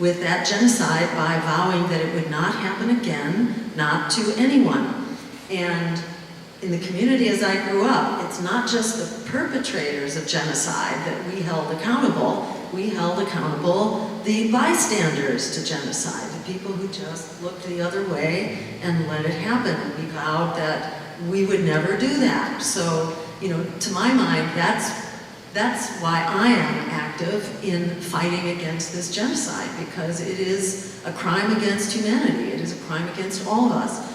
with that genocide by vowing that it would not happen again, not to anyone. And in the community as I grew up, it's not just the perpetrators of genocide that we held accountable the bystanders to genocide, the people who just looked the other way and let it happen. And we vowed that we would never do that. So, to my mind, that's why I am active in fighting against this genocide, because it is a crime against humanity. It is a crime against all of us.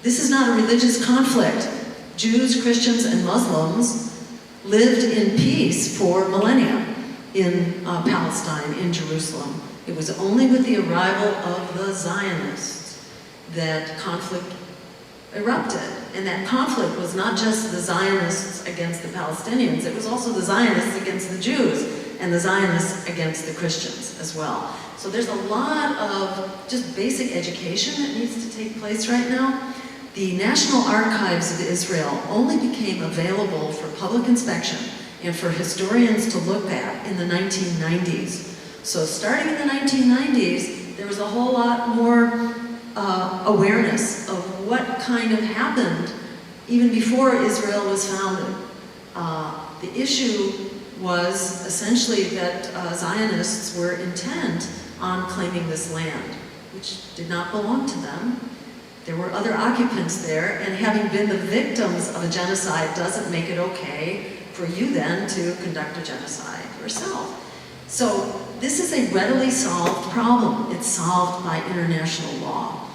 This is not a religious conflict. Jews, Christians, and Muslims lived in peace for millennia in Palestine, in Jerusalem. It was only with the arrival of the Zionists that conflict erupted. And that conflict was not just the Zionists against the Palestinians, it was also the Zionists against the Jews, and the Zionists against the Christians as well. So there's a lot of just basic education that needs to take place right now. The National Archives of Israel only became available for public inspection and for historians to look at in the 1990s. So starting in the 1990s, there was a whole lot more awareness of what kind of happened even before Israel was founded. The issue was essentially that Zionists were intent on claiming this land, which did not belong to them. There were other occupants there, and having been the victims of a genocide doesn't make it okay for you then to conduct a genocide yourself. So this is a readily solved problem. It's solved by international law.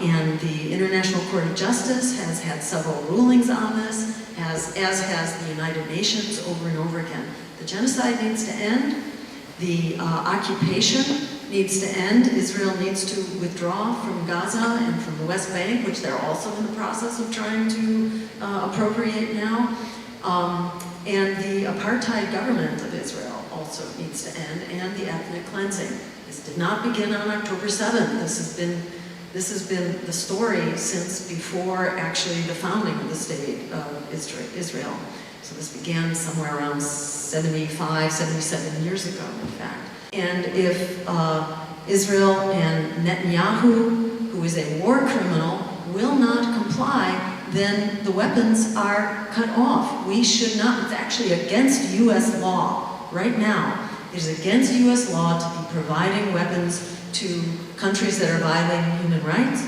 And the International Court of Justice has had several rulings on this, as has the United Nations over and over again. The genocide needs to end. The occupation needs to end. Israel needs to withdraw from Gaza and from the West Bank, which they're also in the process of trying to appropriate now. And the apartheid government of Israel also needs to end, and the ethnic cleansing. This did not begin on October 7th. This has been the story since before actually the founding of the state of Israel. So this began somewhere around 75, 77 years ago, in fact. And if Israel and Netanyahu, who is a war criminal, will not comply, then the weapons are cut off. We should not. It's actually against U.S. law right now. It is against U.S. law to be providing weapons to countries that are violating human rights,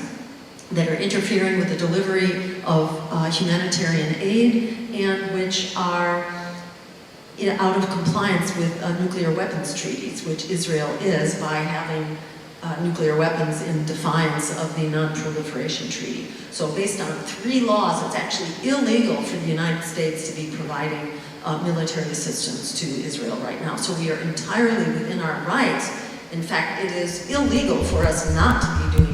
that are interfering with the delivery of humanitarian aid, and which are out of compliance with nuclear weapons treaties, which Israel is by having nuclear weapons in defiance of the Non-Proliferation Treaty. So based on 3 laws, it's actually illegal for the United States to be providing military assistance to Israel right now. So we are entirely within our rights. In fact, it is illegal for us not to be doing